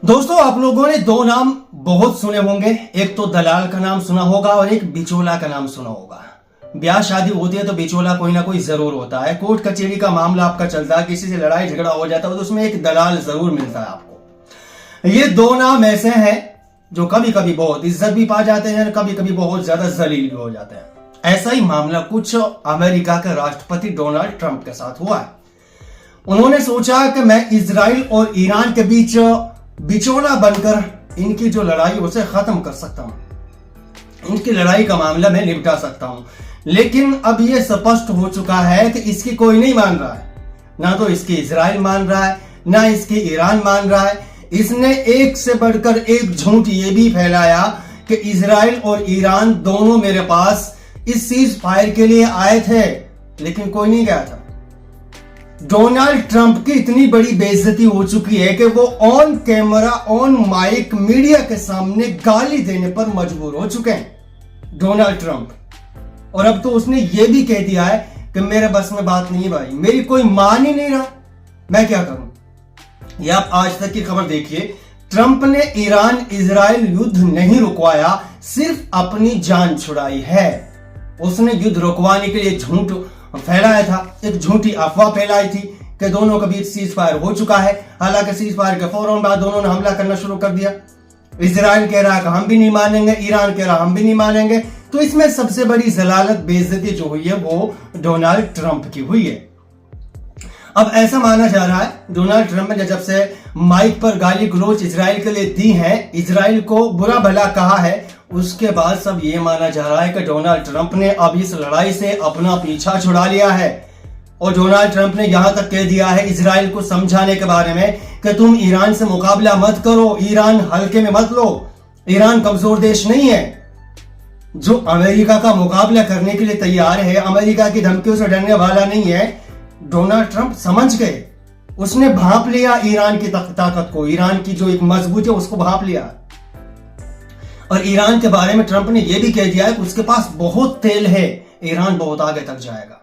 दोस्तों, आप लोगों ने दो नाम बहुत सुने होंगे। एक तो दलाल का नाम सुना होगा और एक बिचौला का नाम सुना होगा। ब्याह शादी होती है तो बिचौला कोई ना कोई जरूर होता है। कोर्ट कचहरी का मामला आपका चलता है, किसी से लड़ाई झगड़ा हो जाता है तो उसमें एक दलाल जरूर मिलता है आपको। ये दो नाम ऐसे हैं जो कभी कभी बहुत इज्जत भी पा जाते हैं, कभी कभी बहुत ज्यादा जलील भी हो जाते हैं। ऐसा ही मामला कुछ अमेरिका के राष्ट्रपति डोनाल्ड ट्रंप के साथ हुआ है। उन्होंने सोचा कि मैं इजराइल और ईरान के बीच बिचौला बनकर इनकी जो लड़ाई उसे खत्म कर सकता हूं, इनकी लड़ाई का मामला मैं निपटा सकता हूं। लेकिन अब यह स्पष्ट हो चुका है कि इसकी कोई नहीं मान रहा है। ना तो इसकी इजराइल मान रहा है, ना इसकी ईरान मान रहा है। इसने एक से बढ़कर एक झूठ ये भी फैलाया कि इजराइल और ईरान दोनों मेरे पास इस सीज फायर के लिए आए थे, लेकिन कोई नहीं गया था। डोनाल्ड ट्रंप की इतनी बड़ी बेइज्जती हो चुकी है कि वो on camera, on mic, media के सामने गाली देने पर मजबूर हो चुके हैं डोनाल्ड ट्रंप। और अब तो उसने ये भी कह दिया है कि मेरे बस में बात नहीं भाई, मेरी कोई मान ही नहीं रहा, मैं क्या करूं। ये आप आज तक की खबर देखिए। ट्रंप ने ईरान इजराइल युद्ध नहीं रुकवाया, सिर्फ अपनी जान छुड़ाई है। उसने युद्ध रुकवाने के लिए झूठ फैलाया था, एक झूठी अफवाह फैलाई थी कि दोनों के बीच सीज फायर हो चुका है। हालांकि सीज फायर के फौरन बाद दोनों ने हमला करना शुरू कर दिया। इजराइल कह रहा है कि हम भी नहीं मानेंगे, ईरान कह रहा है हम भी नहीं मानेंगे। तो इसमें सबसे बड़ी जलालत, बेइज्जती जो हुई है वो डोनाल्ड ट्रंप की हुई है। अब ऐसा माना जा रहा है डोनाल्ड ट्रंप ने जब से माइक पर गाली गलौज इजराइल के लिए दी है, इजराइल को बुरा भला कहा है, उसके बाद सब ये माना जा रहा है कि डोनाल्ड ट्रंप ने अब इस लड़ाई से अपना पीछा छुड़ा लिया है। और डोनाल्ड ट्रंप ने यहां तक कह दिया है इजराइल को समझाने के बारे में कि तुम ईरान से मुकाबला मत करो, ईरान हल्के में मत लो, ईरान कमजोर देश नहीं है जो अमेरिका का मुकाबला करने के लिए तैयार है, अमेरिका की धमकियों से डरने वाला नहीं है। डोनाल्ड ट्रंप समझ गए, उसने भांप लिया ईरान की ताकत को, ईरान की जो एक मजबूत है उसको भांप लिया। और ईरान के बारे में ट्रंप ने यह भी कह दिया है कि उसके पास बहुत तेल है, ईरान बहुत आगे तक जाएगा।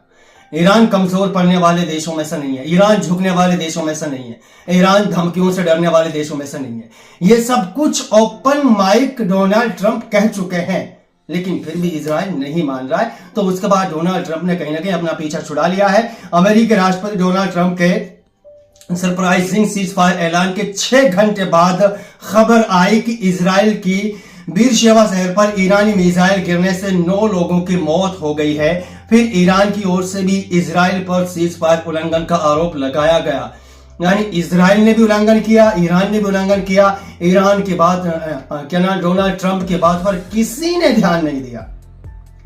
ईरान कमजोर पड़ने वाले देशों में से नहीं है, ईरान झुकने वाले देशों में से नहीं है, ईरान धमकियों से डरने वाले देशों में से नहीं है। यह सब कुछ ओपन माइक डोनाल्ड ट्रंप कह चुके हैं, लेकिन फिर भी इजराइल नहीं मान रहा है। तो उसके बाद डोनाल्ड ट्रंप ने कहीं ना कहीं अपना पीछा छुड़ा लिया है। अमेरिकी राष्ट्रपति डोनाल्ड ट्रंप के सरप्राइजिंग सीज फायर ऐलान के 6 घंटे बाद खबर आई कि इजराइल की बीरशेवा शहर पर ईरानी मिसाइल गिरने से 9 लोगों की मौत हो गई है। फिर ईरान की ओर से भी इजराइल पर सीज फायर उल्लंघन का आरोप लगाया गया। यानी इजराइल ने भी उल्लंघन किया, ईरान ने भी उल्लंघन किया। ईरान की बात क्या नाम डोनाल्ड ट्रंप की बात पर किसी ने ध्यान नहीं दिया।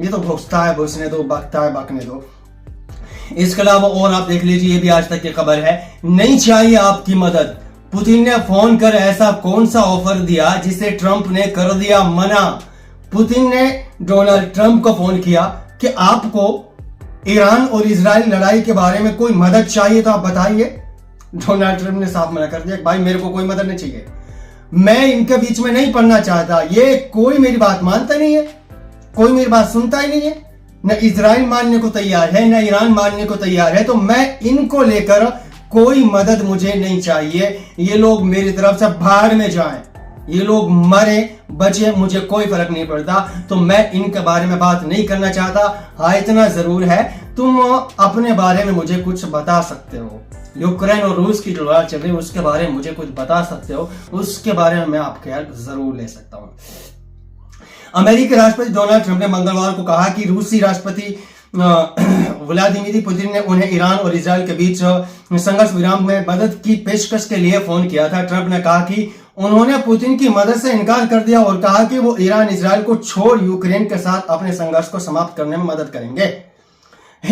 ये तो घुसता है घुसने दो, बकता है बकने दो। इसके अलावा और आप देख लीजिए, ये भी आज तक की खबर है, नहीं चाहिए आपकी मदद। पुतिन ने फोन कर ऐसा कौन सा ऑफर दिया जिसे ट्रंप ने कर दिया मना। पुतिन ने डोनाल्ड ट्रंप को फोन किया कि आपको ईरान और इजराइल लड़ाई के बारे में कोई मदद चाहिए तो आप बताइए। डोनाल्ड ट्रंप ने साफ मना कर दिया, भाई मेरे को कोई मदद नहीं चाहिए, मैं इनके बीच में नहीं पड़ना चाहता। ये कोई मेरी बात मानता नहीं है, कोई मेरी बात सुनता ही नहीं है। न इजराइल मानने को तैयार है, न ईरान मानने को तैयार है। तो मैं इनको लेकर कोई मदद मुझे नहीं चाहिए। ये लोग मेरी तरफ से बाहर में जाएं, ये लोग मरे बचे, मुझे कोई फर्क नहीं पड़ता। तो मैं इनके बारे में बात नहीं करना चाहता। हाँ, इतना जरूर है, तुम अपने बारे में मुझे कुछ बता सकते हो। यूक्रेन और रूस की जो लड़ाई चल रही है उसके बारे में मुझे कुछ बता सकते हो, उसके बारे में मैं आपके हेल्प जरूर ले सकता हूं। अमेरिकी राष्ट्रपति डोनाल्ड ट्रंप ने मंगलवार को कहा कि रूसी राष्ट्रपति व्लादिमीर पुतिन ने उन्हें ईरान और इजराइल के बीच संघर्ष विराम में मदद की पेशकश के लिए फोन किया था। ट्रंप ने कहा कि उन्होंने पुतिन की मदद से इनकार कर दिया और कहा कि वो ईरान इजराइल को छोड़ यूक्रेन के साथ अपने संघर्ष को समाप्त करने में मदद करेंगे।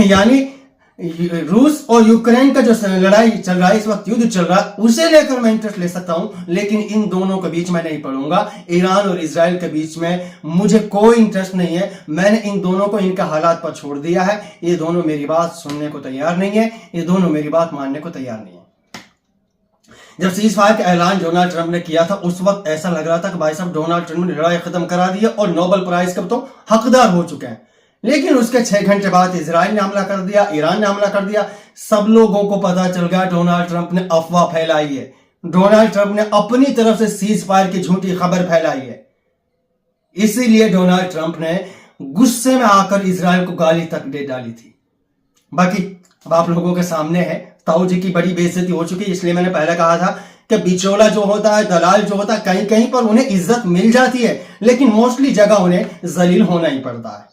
यानी रूस और यूक्रेन का जो लड़ाई चल रहा है, इस वक्त युद्ध चल रहा है, उसे लेकर मैं इंटरेस्ट ले सकता हूं, लेकिन इन दोनों के बीच में नहीं पड़ूंगा। ईरान और इजराइल के बीच में मुझे कोई इंटरेस्ट नहीं है। मैंने इन दोनों को इनका हालात पर छोड़ दिया है। ये दोनों मेरी बात सुनने को तैयार नहीं है, ये दोनों मेरी बात मानने को तैयार नहीं है। जब सीज फायर का ऐलान डोनाल्ड ट्रंप ने किया था, उस वक्त ऐसा लग रहा था कि भाई साहब डोनाल्ड ट्रंप ने लड़ाई खत्म करा दी है और नोबेल प्राइज के तो हकदार हो चुके हैं। लेकिन उसके 6 घंटे बाद इजराइल ने हमला कर दिया, ईरान ने हमला कर दिया। सब लोगों को पता चल गया डोनाल्ड ट्रंप ने अफवाह फैलाई है। डोनाल्ड ट्रंप ने अपनी तरफ से सीज फायर की झूठी खबर फैलाई है। इसीलिए डोनाल्ड ट्रंप ने गुस्से में आकर इजराइल को गाली तक दे डाली थी। बाकी अब आप लोगों के सामने है, ताऊ जी की बड़ी बेइज्जती हो चुकी है। इसलिए मैंने पहले कहा था कि बिचौला जो होता है, दलाल जो होता है, कहीं कहीं पर उन्हें इज्जत मिल जाती है, लेकिन मोस्टली जगह उन्हें जलील होना ही पड़ता है।